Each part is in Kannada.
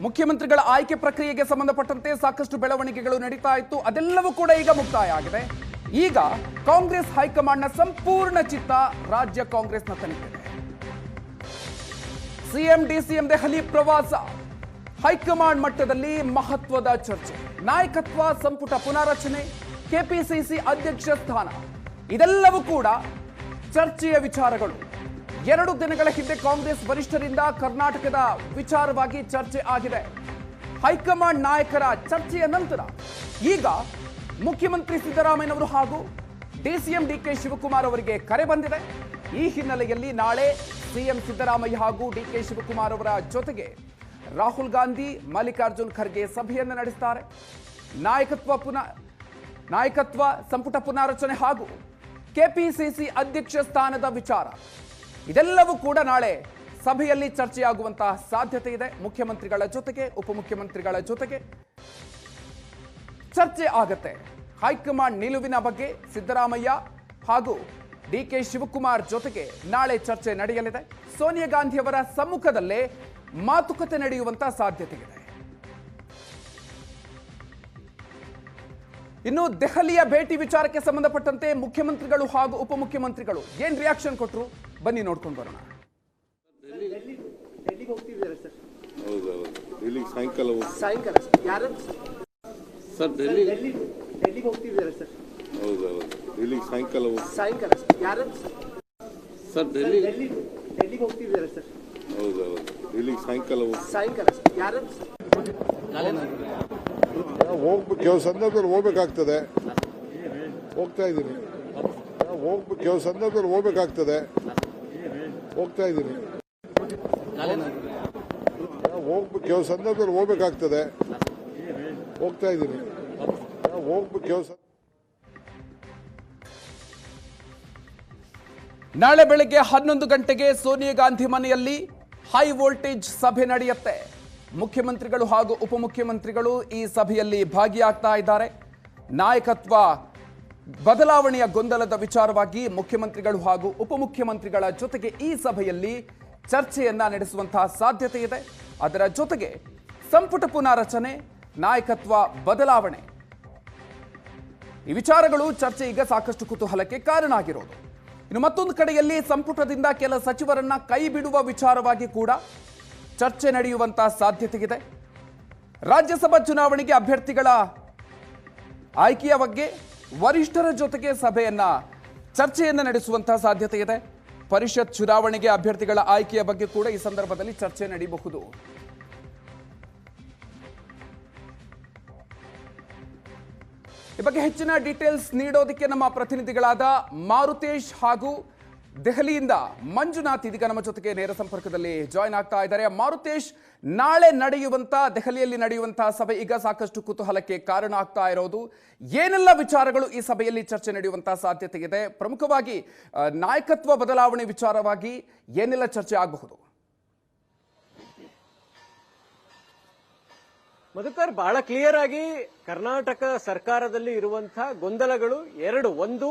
ಮುಖ್ಯಮಂತ್ರಿಗಳ ಆಯ್ಕೆ ಪ್ರಕ್ರಿಯೆಗೆ ಸಂಬಂಧಪಟ್ಟಂತೆ ಸಾಕಷ್ಟು ಬೆಳವಣಿಗೆಗಳು ನಡೀತಾ ಇತ್ತು. ಅದೆಲ್ಲವೂ ಕೂಡ ಈಗ ಮುಕ್ತಾಯ ಆಗಿದೆ. ಈಗ ಕಾಂಗ್ರೆಸ್ ಹೈಕಮಾಂಡ್ನ ಸಂಪೂರ್ಣ ಚಿತ್ತ ರಾಜ್ಯ ಕಾಂಗ್ರೆಸ್ನ ತನಿಖೆಗೆ. ಸಿಎಂ ಡಿಸಿಎಂ ದೆಹಲಿ ಪ್ರವಾಸ, ಹೈಕಮಾಂಡ್ ಮಟ್ಟದಲ್ಲಿ ಮಹತ್ವದ ಚರ್ಚೆ, ನಾಯಕತ್ವ ಸಂಪುಟ ಪುನಾರಚನೆ, ಕೆಪಿಸಿಸಿ ಅಧ್ಯಕ್ಷ ಸ್ಥಾನ, ಇದೆಲ್ಲವೂ ಕೂಡ ಚರ್ಚೆಯ ವಿಚಾರಗಳು. 2 ದಿನಗಳ ಹಿಂದೆ ಕಾಂಗ್ರೆಸ್ ವರಿಷ್ಠರಿಂದ ಕರ್ನಾಟಕದ ವಿಚಾರವಾಗಿ ಚರ್ಚೆ ಆಗಿದೆ. ಹೈಕಮಾಂಡ್ ನಾಯಕರ ಚರ್ಚೆಯ ನಂತರ ಈಗ ಮುಖ್ಯಮಂತ್ರಿ ಸಿದ್ದರಾಮಯ್ಯನವರು ಹಾಗೂ ಡಿಸಿಎಂ ಡಿಕೆ ಶಿವಕುಮಾರ್ ಅವರಿಗೆ ಕರೆ ಬಂದಿದೆ. ಈ ಹಿನ್ನೆಲೆಯಲ್ಲಿ ನಾಳೆ ಸಿಎಂ ಸಿದ್ದರಾಮಯ್ಯ ಹಾಗೂ ಡಿಕೆ ಶಿವಕುಮಾರ್ ಅವರ ಜೊತೆಗೆ ರಾಹುಲ್ ಗಾಂಧಿ, ಮಲ್ಲಿಕಾರ್ಜುನ್ ಖರ್ಗೆ ಸಭೆಯನ್ನು ನಡೆಸುತ್ತಾರೆ. ನಾಯಕತ್ವ ಸಂಪುಟ ಪುನಾರಚನೆ ಹಾಗೂ ಕೆಪಿಸಿಸಿ ಅಧ್ಯಕ್ಷ ಸ್ಥಾನದ ವಿಚಾರ, ಇದೆಲ್ಲವೂ ಕೂಡ ನಾಳೆ ಸಭೆಯಲ್ಲಿ ಚರ್ಚೆಯಾಗುವಂತಹ ಸಾಧ್ಯತೆ ಇದೆ. ಮುಖ್ಯಮಂತ್ರಿಗಳ ಜೊತೆಗೆ ಉಪಮುಖ್ಯಮಂತ್ರಿಗಳ ಜೊತೆಗೆ ಚರ್ಚೆ ಆಗತ್ತೆ. ಹೈಕಮಾಂಡ್ ನಿಲುವಿನ ಬಗ್ಗೆ ಸಿದ್ದರಾಮಯ್ಯ ಹಾಗೂ ಡಿಕೆ ಶಿವಕುಮಾರ್ ಜೊತೆಗೆ ನಾಳೆ ಚರ್ಚೆ ನಡೆಯಲಿದೆ. ಸೋನಿಯಾ ಗಾಂಧಿ ಅವರ ಸಮ್ಮುಖದಲ್ಲೇ ಮಾತುಕತೆ ನಡೆಯುವಂತಹ ಸಾಧ್ಯತೆ ಇದೆ. ಇನ್ನು ದೆಹಲಿಯ ಭೇಟಿ ವಿಚಾರಕ್ಕೆ ಸಂಬಂಧಪಟ್ಟಂತೆ ಮುಖ್ಯಮಂತ್ರಿಗಳು ಹಾಗೂ ಉಪಮುಖ್ಯಮಂತ್ರಿಗಳು ಏನ್ ರಿಯಾಕ್ಷನ್ ಕೊಟ್ಟರು, ಬನ್ನಿ ನೋಡ್ಕೊಂಡು ಬರೋಣ. ಕೆಲವು ಸಂದರ್ಭದಲ್ಲಿ ಹೋಗ್ಬೇಕಾಗ್ತದೆ, ಹೋಗ್ತಾ ಇದ್ದೀನಿ. ಕೆಲವು ಸಂದರ್ಭದಲ್ಲಿ ಹೋಗ್ಬೇಕಾಗ್ತದೆ, ಹೋಗ್ತಾ ಇದ್ದೀನಿ. ಕೆಲವು ಸಂದರ್ಭದಲ್ಲಿ ಹೋಗ್ಬೇಕಾಗ್ತದೆ, ಹೋಗ್ತಾ ಇದ್ದೀನಿ. ನಾಳೆ ಬೆಳಗ್ಗೆ 11 ಗಂಟೆಗೆ ಸೋನಿಯಾ ಗಾಂಧಿ ಮನೆಯಲ್ಲಿ ಹೈ ವೋಲ್ಟೇಜ್ ಸಭೆ ನಡೆಯುತ್ತೆ. ಮುಖ್ಯಮಂತ್ರಿಗಳು ಹಾಗೂ ಉಪಮುಖ್ಯಮಂತ್ರಿಗಳು ಈ ಸಭೆಯಲ್ಲಿ ಭಾಗಿಯಾಗ್ತಾ ಇದ್ದಾರೆ. ನಾಯಕತ್ವ ಬದಲಾವಣೆಯ ಗೊಂದಲದ ವಿಚಾರವಾಗಿ ಮುಖ್ಯಮಂತ್ರಿಗಳು ಹಾಗೂ ಉಪಮುಖ್ಯಮಂತ್ರಿಗಳ ಜೊತೆಗೆ ಈ ಸಭೆಯಲ್ಲಿ ಚರ್ಚೆಯನ್ನ ನಡೆಸುವಂತಹ ಸಾಧ್ಯತೆ ಇದೆ. ಅದರ ಜೊತೆಗೆ ಸಂಪುಟ ಪುನಾರಚನೆ, ನಾಯಕತ್ವ ಬದಲಾವಣೆ, ಈ ವಿಚಾರಗಳು ಚರ್ಚೆ ಈಗ ಸಾಕಷ್ಟು ಕುತೂಹಲಕ್ಕೆ ಕಾರಣ ಆಗಿರೋದು. ಇನ್ನು ಮತ್ತೊಂದು ಕಡೆಯಲ್ಲಿ ಸಂಪುಟದಿಂದ ಕೆಲ ಸಚಿವರನ್ನ ಕೈ ಬಿಡುವ ವಿಚಾರವಾಗಿ ಕೂಡ ಚರ್ಚೆ ನಡೆಯುವಂತಹ ಸಾಧ್ಯತೆ ಇದೆ. ರಾಜ್ಯಸಭಾ ಚುನಾವಣೆಗೆ ಅಭ್ಯರ್ಥಿಗಳ ಆಯ್ಕೆಯ ಬಗ್ಗೆ ವರಿಷ್ಠರ ಜೊತೆಗೆ ಚರ್ಚೆಯನ್ನ ನಡೆಸುವಂತಹ ಸಾಧ್ಯತೆ ಇದೆ. ಪರಿಷತ್ ಚುನಾವಣೆಗೆ ಅಭ್ಯರ್ಥಿಗಳ ಆಯ್ಕೆಯ ಬಗ್ಗೆ ಕೂಡ ಈ ಸಂದರ್ಭದಲ್ಲಿ ಚರ್ಚೆ ನಡೆಯಬಹುದು. ಈ ಬಗ್ಗೆ ಹೆಚ್ಚಿನ ಡೀಟೇಲ್ಸ್ ನೀಡೋದಕ್ಕೆ ನಮ್ಮ ಪ್ರತಿನಿಧಿಗಳಾದ ಮಾರುತೇಶ್ ಹಾಗೂ ದೆಹಲಿಯಿಂದ ಮಂಜುನಾಥ್ ಇದೀಗ ನಮ್ಮ ಜೊತೆಗೆ ನೇರ ಸಂಪರ್ಕದಲ್ಲಿ ಜಾಯ್ನ್ ಆಗ್ತಾ ಇದ್ದಾರೆ. ಮಾರುತೇಶ್, ನಾಳೆ ದೆಹಲಿಯಲ್ಲಿ ನಡೆಯುವಂತಹ ಸಭೆ ಈಗ ಸಾಕಷ್ಟು ಕುತೂಹಲಕ್ಕೆ ಕಾರಣ ಆಗ್ತಾ ಇರೋದು. ಏನೆಲ್ಲ ವಿಚಾರಗಳು ಈ ಸಭೆಯಲ್ಲಿ ಚರ್ಚೆ ನಡೆಯುವಂತಹ ಸಾಧ್ಯತೆ ಇದೆ? ಪ್ರಮುಖವಾಗಿ ನಾಯಕತ್ವ ಬದಲಾವಣೆ ವಿಚಾರವಾಗಿ ಏನೆಲ್ಲ ಚರ್ಚೆ ಆಗಬಹುದು? ಮಧುಕರ್, ಬಹಳ ಕ್ಲಿಯರ್ ಆಗಿ ಕರ್ನಾಟಕ ಸರ್ಕಾರದಲ್ಲಿ ಇರುವಂತಹ ಗೊಂದಲಗಳು ಒಂದು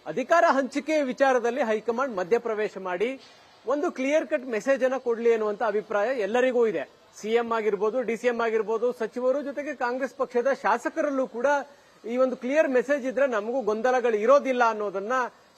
ಅಧಿಕಾರ ಹಂಚಿಕೆ ವಿಚಾರದಲ್ಲಿ ಹೈಕಮಾಂಡ್ ಮಧ್ಯಪ್ರವೇಶ ಮಾಡಿ ಒಂದು ಕ್ಲಿಯರ್ ಕಟ್ ಮೆಸೇಜ್ ಅನ್ನ ಕೊಡ್ಲಿ ಅನ್ನುವಂತ ಅಭಿಪ್ರಾಯ ಎಲ್ಲರಿಗೂ ಇದೆ. ಸಿಎಂ ಆಗಿರ್ಬೋದು, ಡಿಸಿಎಂ ಆಗಿರ್ಬೋದು, ಸಚಿವರು ಜೊತೆಗೆ ಕಾಂಗ್ರೆಸ್ ಪಕ್ಷದ ಶಾಸಕರಲ್ಲೂ ಕೂಡ ಈ ಒಂದು ಕ್ಲಿಯರ್ ಮೆಸೇಜ್ ಇದ್ರೆ ನಮಗೂ ಗೊಂದಲಗಳು ಇರೋದಿಲ್ಲ ಅನ್ನೋದನ್ನ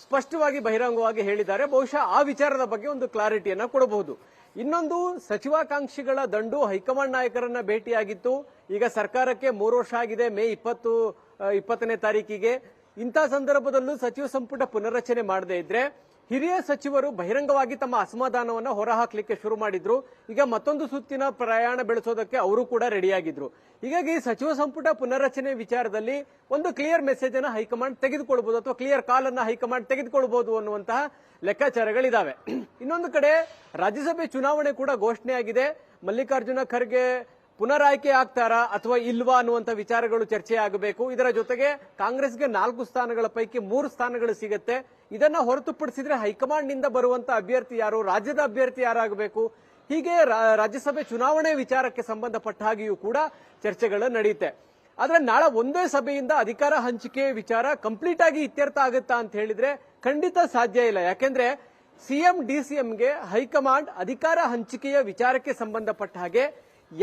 ಸ್ಪಷ್ಟವಾಗಿ ಬಹಿರಂಗವಾಗಿ ಹೇಳಿದ್ದಾರೆ. ಬಹುಶಃ ಆ ವಿಚಾರದ ಬಗ್ಗೆ ಒಂದು ಕ್ಲಾರಿಟಿಯನ್ನ ಕೊಡಬಹುದು. ಇನ್ನೊಂದು, ಸಚಿವಾಕಾಂಕ್ಷಿಗಳ ದಂಡು ಹೈಕಮಾಂಡ್ ನಾಯಕರನ್ನ ಭೇಟಿಯಾಗಿತ್ತು. ಈಗ ಸರ್ಕಾರಕ್ಕೆ 3 ವರ್ಷ ಆಗಿದೆ, ಮೇ 20ನೇ ತಾರೀಕಿಗೆ. ಇಂಥ ಸಂದರ್ಭದಲ್ಲೂ ಸಚಿವ ಸಂಪುಟ ಪುನರ್ರಚನೆ ಮಾಡದೇ ಇದ್ರೆ ಹಿರಿಯ ಸಚಿವರು ಬಹಿರಂಗವಾಗಿ ತಮ್ಮ ಅಸಮಾಧಾನವನ್ನ ಹೊರಹಾಕ್ಲಿಕ್ಕೆ ಶುರು ಮಾಡಿದ್ರು. ಈಗ ಮತ್ತೊಂದು ಸುತ್ತಿನ ಪ್ರಯಾಣ ಬೆಳೆಸೋದಕ್ಕೆ ಅವರು ಕೂಡ ರೆಡಿಯಾಗಿದ್ರು. ಹೀಗಾಗಿ ಸಚಿವ ಸಂಪುಟ ಪುನರ್ರಚನೆ ವಿಚಾರದಲ್ಲಿ ಒಂದು ಕ್ಲಿಯರ್ ಮೆಸೇಜ್ ಅನ್ನ ಹೈಕಮಾಂಡ್ ತೆಗೆದುಕೊಳ್ಬಹುದು ಅಥವಾ ಕ್ಲಿಯರ್ ಕಾಲ್ ಅನ್ನ ಹೈಕಮಾಂಡ್ ತೆಗೆದುಕೊಳ್ಬಹುದು ಅನ್ನುವಂತಹ ಲೆಕ್ಕಾಚಾರಗಳಿದಾವೆ. ಇನ್ನೊಂದು ಕಡೆ ರಾಜ್ಯಸಭೆ ಚುನಾವಣೆ ಕೂಡ ಘೋಷಣೆಯಾಗಿದೆ. ಮಲ್ಲಿಕಾರ್ಜುನ ಖರ್ಗೆ ಪುನರಾಯ್ಕೆ ಆಗ್ತಾರಾ ಅಥವಾ ಇಲ್ವಾ ಅನ್ನುವಂತ ವಿಚಾರಗಳು ಚರ್ಚೆ ಆಗಬೇಕು. ಇದರ ಜೊತೆಗೆ ಕಾಂಗ್ರೆಸ್ಗೆ 4 ಸ್ಥಾನಗಳ ಪೈಕಿ 3 ಸ್ಥಾನಗಳು ಸಿಗುತ್ತೆ. ಇದನ್ನ ಹೊರತುಪಡಿಸಿದ್ರೆ ಹೈಕಮಾಂಡ್ ನಿಂದ ಬರುವಂತ ಅಭ್ಯರ್ಥಿ ಯಾರು, ರಾಜ್ಯದ ಅಭ್ಯರ್ಥಿ ಯಾರಾಗಬೇಕು, ಹೀಗೆ ರಾಜ್ಯಸಭೆ ಚುನಾವಣೆ ವಿಚಾರಕ್ಕೆ ಸಂಬಂಧಪಟ್ಟ ಹಾಗೆಯೂ ಕೂಡ ಚರ್ಚೆಗಳು ನಡೆಯುತ್ತೆ. ಆದ್ರೆ ನಾಳೆ ಒಂದೇ ಸಭೆಯಿಂದ ಅಧಿಕಾರ ಹಂಚಿಕೆ ವಿಚಾರ ಕಂಪ್ಲೀಟ್ ಆಗಿ ಇತ್ಯರ್ಥ ಆಗುತ್ತಾ ಅಂತ ಹೇಳಿದ್ರೆ ಖಂಡಿತ ಸಾಧ್ಯ ಇಲ್ಲ. ಯಾಕೆಂದ್ರೆ ಸಿಎಂ ಡಿಸಿಎಂಗೆ ಹೈಕಮಾಂಡ್ ಅಧಿಕಾರ ಹಂಚಿಕೆಯ ವಿಚಾರಕ್ಕೆ ಸಂಬಂಧಪಟ್ಟ ಹಾಗೆ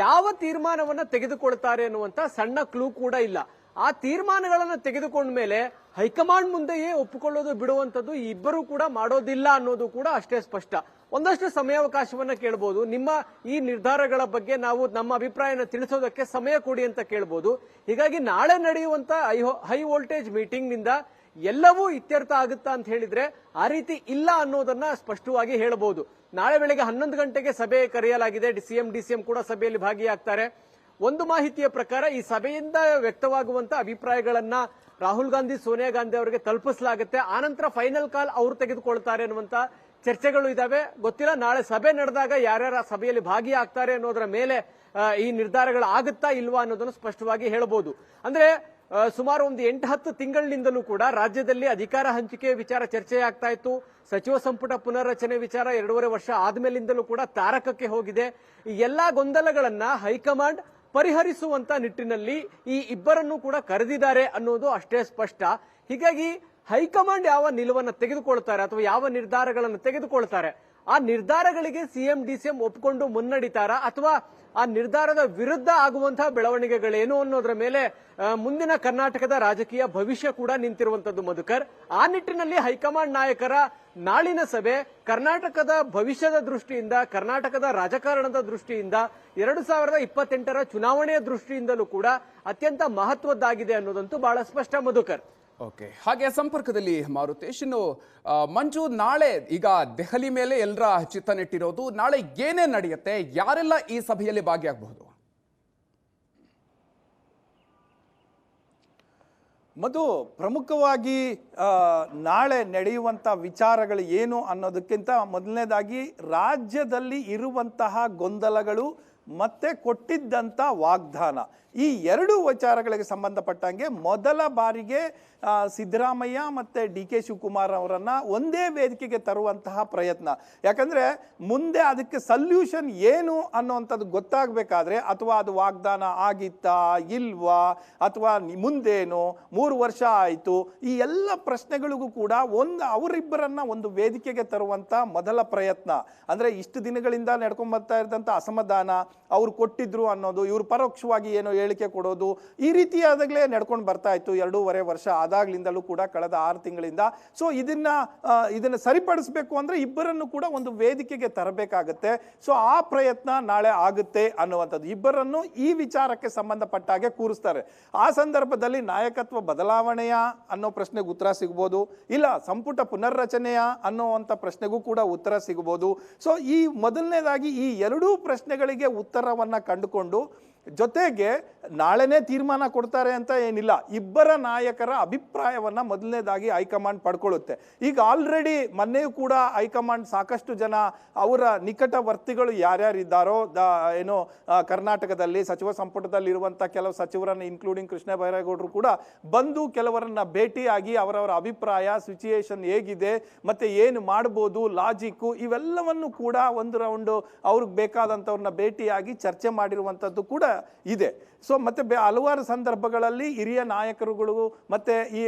ಯಾವ ತೀರ್ಮಾನವನ್ನ ತೆಗೆದುಕೊಳ್ತಾರೆ ಅನ್ನುವಂತ ಸಣ್ಣ ಕ್ಲೂ ಕೂಡ ಇಲ್ಲ. ಆ ತೀರ್ಮಾನಗಳನ್ನ ತೆಗೆದುಕೊಂಡ ಮೇಲೆ ಹೈಕಮಾಂಡ್ ಮುಂದೆಯೇ ಒಪ್ಪಿಕೊಳ್ಳೋದು ಬಿಡುವಂತದ್ದು ಈ ಇಬ್ಬರು ಕೂಡ ಮಾಡೋದಿಲ್ಲ ಅನ್ನೋದು ಕೂಡ ಅಷ್ಟೇ ಸ್ಪಷ್ಟ. ಒಂದಷ್ಟು ಸಮಯಾವಕಾಶವನ್ನ ಕೇಳಬಹುದು. ನಿಮ್ಮ ಈ ನಿರ್ಧಾರಗಳ ಬಗ್ಗೆ ನಾವು ನಮ್ಮ ಅಭಿಪ್ರಾಯನ ತಿಳಿಸೋದಕ್ಕೆ ಸಮಯ ಕೊಡಿ ಅಂತ ಕೇಳಬಹುದು. ಹೀಗಾಗಿ ನಾಳೆ ನಡೆಯುವಂತ ಹೈ ವೋಲ್ಟೇಜ್ ಮೀಟಿಂಗ್ ನಿಂದ ಎಲ್ಲವೂ ಇತ್ಯರ್ಥ ಆಗುತ್ತಾ ಅಂತ ಹೇಳಿದ್ರೆ ಆ ರೀತಿ ಇಲ್ಲ ಅನ್ನೋದನ್ನ ಸ್ಪಷ್ಟವಾಗಿ ಹೇಳಬಹುದು. ನಾಳೆ ಬೆಳಗ್ಗೆ 11 ಗಂಟೆಗೆ ಸಭೆ ಕರೆಯಲಾಗಿದೆ. ಸಿಎಂ ಡಿಸಿಎಂ ಕೂಡ ಸಭೆಯಲ್ಲಿ ಭಾಗಿಯಾಗ್ತಾರೆ. ಒಂದು ಮಾಹಿತಿಯ ಪ್ರಕಾರ ಈ ಸಭೆಯಿಂದ ವ್ಯಕ್ತವಾಗುವಂತ ಅಭಿಪ್ರಾಯಗಳನ್ನ ರಾಹುಲ್ ಗಾಂಧಿ ಸೋನಿಯಾ ಗಾಂಧಿ ಅವರಿಗೆ ತಲುಪಿಸಲಾಗುತ್ತೆ. ಆನಂತರ ಫೈನಲ್ ಕಾಲ್ ಅವರು ತೆಗೆದುಕೊಳ್ತಾರೆ ಅನ್ನುವಂತ ಚರ್ಚೆಗಳು ಇದಾವೆ. ಗೊತ್ತಿಲ್ಲ, ನಾಳೆ ಸಭೆ ನಡೆದಾಗ ಯಾರ್ಯಾರ ಸಭೆಯಲ್ಲಿ ಭಾಗಿಯಾಗ್ತಾರೆ ಅನ್ನೋದರ ಮೇಲೆ ಈ ನಿರ್ಧಾರಗಳು ಆಗುತ್ತಾ ಇಲ್ವಾ ಅನ್ನೋದನ್ನು ಸ್ಪಷ್ಟವಾಗಿ ಹೇಳಬಹುದು. ಅಂದ್ರೆ ಸುಮಾರು ಒಂದು 8-10 ತಿಂಗಳಿನಿಂದಲೂ ಕೂಡ ರಾಜ್ಯದಲ್ಲಿ ಅಧಿಕಾರ ಹಂಚಿಕೆ ವಿಚಾರ ಚರ್ಚೆ ಆಗ್ತಾ ಇತ್ತು. ಸಚಿವ ಸಂಪುಟ ಪುನರ್ರಚನೆ ವಿಚಾರ 2.5 ವರ್ಷ ಆದ್ಮೇಲಿಂದಲೂ ಕೂಡ ತಾರಕಕ್ಕೆ ಹೋಗಿದೆ. ಈ ಎಲ್ಲಾ ಗೊಂದಲಗಳನ್ನ ಹೈಕಮಾಂಡ್ ಪರಿಹರಿಸುವಂತ ನಿಟ್ಟಿನಲ್ಲಿ ಈ ಇಬ್ಬರನ್ನು ಕೂಡ ಕರೆದಿದ್ದಾರೆ ಅನ್ನೋದು ಅಷ್ಟೇ ಸ್ಪಷ್ಟ. ಹೀಗಾಗಿ ಹೈಕಮಾಂಡ್ ಯಾವ ನಿಲುವನ್ನು ತೆಗೆದುಕೊಳ್ತಾರೆ ಅಥವಾ ಯಾವ ನಿರ್ಧಾರಗಳನ್ನು ತೆಗೆದುಕೊಳ್ತಾರೆ, ಆ ನಿರ್ಧಾರಗಳಿಗೆ ಸಿಎಂ ಡಿಸಿಎಂ ಒಪ್ಪಿಕೊಂಡು ಮುನ್ನಡಿತಾರಾ ಅಥವಾ ಆ ನಿರ್ಧಾರದ ವಿರುದ್ಧ ಆಗುವಂತಹ ಬೆಳವಣಿಗೆಗಳೇನು ಅನ್ನೋದ್ರ ಮೇಲೆ ಮುಂದಿನ ಕರ್ನಾಟಕದ ರಾಜಕೀಯ ಭವಿಷ್ಯ ಕೂಡ ನಿಂತಿರುವಂತದ್ದು ಮಧುಕರ್. ಆ ನಿಟ್ಟಿನಲ್ಲಿ ಹೈಕಮಾಂಡ್ ನಾಯಕರ ನಾಳಿನ ಸಭೆ ಕರ್ನಾಟಕದ ಭವಿಷ್ಯದ ದೃಷ್ಟಿಯಿಂದ, ಕರ್ನಾಟಕದ ರಾಜಕಾರಣದ ದೃಷ್ಟಿಯಿಂದ, 2028ರ ಚುನಾವಣೆಯ ದೃಷ್ಟಿಯಿಂದಲೂ ಕೂಡ ಅತ್ಯಂತ ಮಹತ್ವದ್ದಾಗಿದೆ ಅನ್ನೋದಂತೂ ಬಹಳ ಸ್ಪಷ್ಟ ಮಧುಕರ್. ಓಕೆ, ಹಾಗೆ ಸಂಪರ್ಕದಲ್ಲಿ ಮಾರುತೇಶ್. ಇನ್ನು ಮಂಜು, ನಾಳೆ ಈಗ ದೆಹಲಿ ಮೇಲೆ ಎಲ್ಲರ ಚಿತ್ತ ನೆಟ್ಟಿರೋದು, ನಾಳೆ ಏನೇ ನಡೆಯುತ್ತೆ, ಯಾರೆಲ್ಲ ಈ ಸಭೆಯಲ್ಲಿ ಭಾಗಿಯಾಗಬಹುದು? ಮಧು, ಪ್ರಮುಖವಾಗಿ ನಾಳೆ ನಡೆಯುವಂಥ ವಿಚಾರಗಳು ಏನು ಅನ್ನೋದಕ್ಕಿಂತ ಮೊದಲನೇದಾಗಿ ರಾಜ್ಯದಲ್ಲಿ ಇರುವಂತಹ ಗೊಂದಲಗಳು ಮತ್ತೆ ಕೊಟ್ಟಿದ್ದಂಥ ವಾಗ್ದಾನ, ಈ ಎರಡು ವಿಚಾರಗಳಿಗೆ ಸಂಬಂಧಪಟ್ಟಂಗೆ ಮೊದಲ ಬಾರಿಗೆ ಸಿದ್ದರಾಮಯ್ಯ ಮತ್ತು ಡಿ.ಕೆ. ಶಿವಕುಮಾರ್ ಅವರನ್ನು ಒಂದೇ ವೇದಿಕೆಗೆ ತರುವಂತಹ ಪ್ರಯತ್ನ. ಯಾಕಂದರೆ ಮುಂದೆ ಅದಕ್ಕೆ ಸಲ್ಯೂಷನ್ ಏನು ಅನ್ನೋವಂಥದ್ದು ಗೊತ್ತಾಗಬೇಕಾದ್ರೆ, ಅಥವಾ ಅದು ವಾಗ್ದಾನ ಆಗಿತ್ತಾ ಇಲ್ವಾ, ಅಥವಾ ಮುಂದೇನು 3 ವರ್ಷ ಆಯಿತು, ಈ ಎಲ್ಲ ಪ್ರಶ್ನೆಗಳಿಗೂ ಕೂಡ ಅವರಿಬ್ಬರನ್ನ ಒಂದು ವೇದಿಕೆಗೆ ತರುವಂಥ ಮೊದಲ ಪ್ರಯತ್ನ. ಅಂದರೆ ಇಷ್ಟು ದಿನಗಳಿಂದ ನಡ್ಕೊಂಡ್ಬರ್ತಾ ಇದ್ದಂಥ ಅಸಮಾಧಾನ, ಅವ್ರು ಕೊಟ್ಟಿದ್ರು ಅನ್ನೋದು, ಇವರು ಪರೋಕ್ಷವಾಗಿ ಏನೋ ಹೇಳಿಕೆ ಕೊಡೋದು, ಈ ರೀತಿಯಾದಾಗಲೇ ನಡ್ಕೊಂಡು ಬರ್ತಾ ಇತ್ತು 2.5 ವರ್ಷ ಆದಾಗ್ಲಿಂದಲೂ ಕೂಡ, ಕಳೆದ 6 ತಿಂಗಳಿಂದ. ಸೊ ಇದನ್ನ ಸರಿಪಡಿಸಬೇಕು ಅಂದ್ರೆ ಇಬ್ಬರನ್ನು ಕೂಡ ಒಂದು ವೇದಿಕೆಗೆ ತರಬೇಕಾಗುತ್ತೆ. ಸೊ ಆ ಪ್ರಯತ್ನ ನಾಳೆ ಆಗುತ್ತೆ ಅನ್ನುವಂಥದ್ದು. ಇಬ್ಬರನ್ನು ಈ ವಿಚಾರಕ್ಕೆ ಸಂಬಂಧಪಟ್ಟಾಗೆ ಕೂರಿಸ್ತಾರೆ. ಆ ಸಂದರ್ಭದಲ್ಲಿ ನಾಯಕತ್ವ ಬದಲಾವಣೆಯ ಅನ್ನೋ ಪ್ರಶ್ನೆಗೆ ಉತ್ತರ ಸಿಗ್ಬೋದು, ಇಲ್ಲ ಸಂಪುಟ ಪುನರ್ರಚನೆಯ ಅನ್ನೋವಂಥ ಪ್ರಶ್ನೆಗೂ ಕೂಡ ಉತ್ತರ ಸಿಗಬಹುದು. ಸೊ ಈ ಮೊದಲನೇದಾಗಿ ಈ ಎರಡೂ ಪ್ರಶ್ನೆಗಳಿಗೆ ಉತ್ತರವನ್ನ ಕಂಡುಕೊಂಡು, ಜೊತೆಗೆ ನಾಳೆನೇ ತೀರ್ಮಾನ ಕೊಡ್ತಾರೆ ಅಂತ ಏನಿಲ್ಲ, ಇಬ್ಬರ ನಾಯಕರ ಅಭಿಪ್ರಾಯವನ್ನ ಮೊದಲನೇದಾಗಿ ಹೈಕಮಾಂಡ್ ಪಡ್ಕೊಳ್ಳುತ್ತೆ. ಈಗ ಆಲ್ರೆಡಿ ಮೊನ್ನೆಯೂ ಕೂಡ ಹೈಕಮಾಂಡ್ ಸಾಕಷ್ಟು ಜನ ಅವರ ನಿಕಟವರ್ತಿಗಳು ಯಾರ್ಯಾರಿದ್ದಾರೋ ಏನು ಕರ್ನಾಟಕದಲ್ಲಿ ಸಚಿವ ಸಂಪುಟದಲ್ಲಿ ಇರುವಂಥ ಕೆಲವು ಸಚಿವರನ್ನ ಇನ್ಕ್ಲೂಡಿಂಗ್ ಕೃಷ್ಣ ಬೈರೇಗೌಡರು ಕೂಡ ಬಂದು ಕೆಲವರನ್ನ ಭೇಟಿಯಾಗಿ ಅವರವರ ಅಭಿಪ್ರಾಯ, ಸಿಚುಯೇಷನ್ ಹೇಗಿದೆ ಮತ್ತೆ ಏನು ಮಾಡ್ಬೋದು, ಲಾಜಿಕ್ಕು, ಇವೆಲ್ಲವನ್ನು ಕೂಡ ಒಂದು ರೌಂಡು ಅವ್ರಿಗೆ ಬೇಕಾದಂಥವ್ರನ್ನ ಭೇಟಿಯಾಗಿ ಚರ್ಚೆ ಮಾಡಿರುವಂಥದ್ದು ಕೂಡ ಇದೆ. ಸೊ ಮತ್ತೆ ಹಲವಾರು ಸಂದರ್ಭಗಳಲ್ಲಿ ಹಿರಿಯ ನಾಯಕರುಗಳು ಮತ್ತೆ ಈ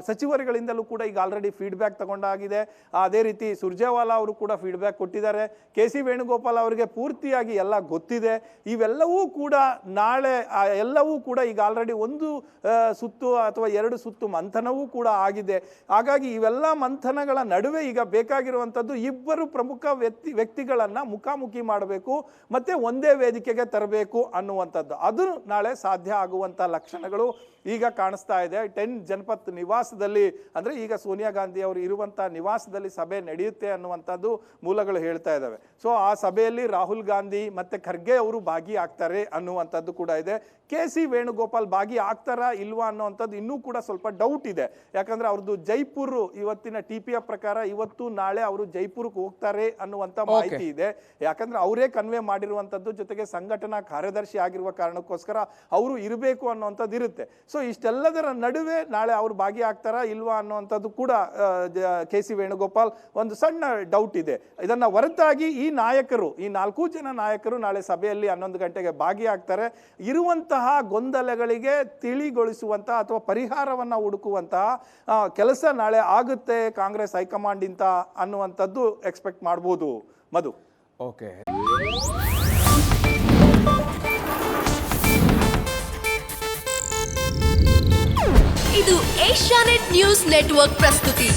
ಸಚಿವರುಗಳಿಂದಲೂ ಕೂಡ ಈಗ ಆಲ್ರೆಡಿ ಫೀಡ್ಬ್ಯಾಕ್ ತಗೊಂಡಾಗಿದೆ. ಅದೇ ರೀತಿ ಸುರ್ಜೇವಾಲಾ ಅವರು ಕೂಡ ಫೀಡ್ಬ್ಯಾಕ್ ಕೊಟ್ಟಿದ್ದಾರೆ. ಕೆ.ಸಿ. ವೇಣುಗೋಪಾಲ್ ಅವರಿಗೆ ಪೂರ್ತಿಯಾಗಿ ಎಲ್ಲ ಗೊತ್ತಿದೆ. ಇವೆಲ್ಲವೂ ಕೂಡ ನಾಳೆ ಎಲ್ಲವೂ ಕೂಡ ಈಗ ಆಲ್ರೆಡಿ 1 ಸುತ್ತು ಅಥವಾ 2 ಸುತ್ತು ಮಂಥನವೂ ಕೂಡ ಆಗಿದೆ. ಹಾಗಾಗಿ ಇವೆಲ್ಲ ಮಂಥನಗಳ ನಡುವೆ ಈಗ ಬೇಕಾಗಿರುವಂಥದ್ದು ಇಬ್ಬರು ಪ್ರಮುಖ ವ್ಯಕ್ತಿಗಳನ್ನ ಮುಖಾಮುಖಿ ಮಾಡಬೇಕು ಮತ್ತೆ ಒಂದೇ ವೇದಿಕೆಗೆ ತರಬೇಕು ಅನ್ನುವಂಥದ್ದು. ಅದು ನಾಳೆ ಸಾಧ್ಯ ಆಗುವಂಥ ಲಕ್ಷಣಗಳು ಈಗ ಕಾಣಿಸ್ತಾ ಇದೆ. 10 ಜನಪತ್ ನಿವಾಸದಲ್ಲಿ, ಅಂದರೆ ಈಗ ಸೋನಿಯಾ ಗಾಂಧಿ ಅವರು ಇರುವಂಥ ನಿವಾಸದಲ್ಲಿ ಸಭೆ ನಡೆಯುತ್ತೆ ಅನ್ನುವಂಥದ್ದು ಮೂಲಗಳು ಹೇಳ್ತಾ ಇದ್ದಾವೆ. ಸೊ ಆ ಸಭೆಯಲ್ಲಿ ರಾಹುಲ್ ಗಾಂಧಿ ಮತ್ತು ಖರ್ಗೆ ಅವರು ಭಾಗಿಯಾಗ್ತಾರೆ ಅನ್ನುವಂಥದ್ದು ಕೂಡ ಇದೆ. ಕೆ.ಸಿ. ವೇಣುಗೋಪಾಲ್ ಭಾಗಿ ಆಗ್ತಾರಾ ಇಲ್ವಾ ಅನ್ನುವಂಥದ್ದು ಇನ್ನೂ ಕೂಡ ಸ್ವಲ್ಪ ಡೌಟ್ ಇದೆ. ಯಾಕಂದರೆ ಅವ್ರದ್ದು ಜೈಪುರ್, ಇವತ್ತಿನ TPF ಪ್ರಕಾರ ಇವತ್ತು ನಾಳೆ ಅವರು ಜೈಪುರ್ಗೆ ಹೋಗ್ತಾರೆ ಅನ್ನುವಂಥ ಮಾಹಿತಿ ಇದೆ. ಯಾಕಂದರೆ ಅವರೇ ಕನ್ವೆ ಮಾಡಿರುವಂಥದ್ದು, ಜೊತೆಗೆ ಸಂಘಟನಾ ಕಾರ್ಯದರ್ಶಿ ಆಗಿರುವ ಕಾರಣಕ್ಕೋಸ್ಕರ ಅವರು ಇರಬೇಕು ಅನ್ನುವಂಥದ್ದು ಇರುತ್ತೆ. ಸೊ ಇಷ್ಟೆಲ್ಲದರ ನಡುವೆ ನಾಳೆ ಅವರು ಭಾಗಿಯಾಗ್ತಾರಾ ಇಲ್ವಾ ಅನ್ನುವಂಥದ್ದು ಕೂಡ ಕೆ.ಸಿ. ವೇಣುಗೋಪಾಲ್ ಒಂದು ಸಣ್ಣ ಡೌಟ್ ಇದೆ. ಇದನ್ನ ಹೊರತಾಗಿ ಈ ನಾಯಕರು, ಈ 4 ಜನ ನಾಯಕರು ನಾಳೆ ಸಭೆಯಲ್ಲಿ 11 ಗಂಟೆಗೆ ಭಾಗಿಯಾಗ್ತಾರೆ. ಇರುವಂತಹ ಗೊಂದಲಗಳಿಗೆ ತಿಳಿಗೊಳಿಸುವಂತಹ ಅಥವಾ ಪರಿಹಾರವನ್ನ ಹುಡುಕುವಂತಹ ಕೆಲಸ ನಾಳೆ ಆಗುತ್ತೆ ಕಾಂಗ್ರೆಸ್ ಹೈಕಮಾಂಡ್ ಇಂತ ಅನ್ನುವಂಥದ್ದು ಎಕ್ಸ್ಪೆಕ್ಟ್ ಮಾಡಬಹುದು ಮಧು. ಓಕೆ. ಇದು ಏಷ್ಯಾನೆಟ್ ನ್ಯೂಸ್ ನೆಟ್ವರ್ಕ್ ಪ್ರಸ್ತುತಿ.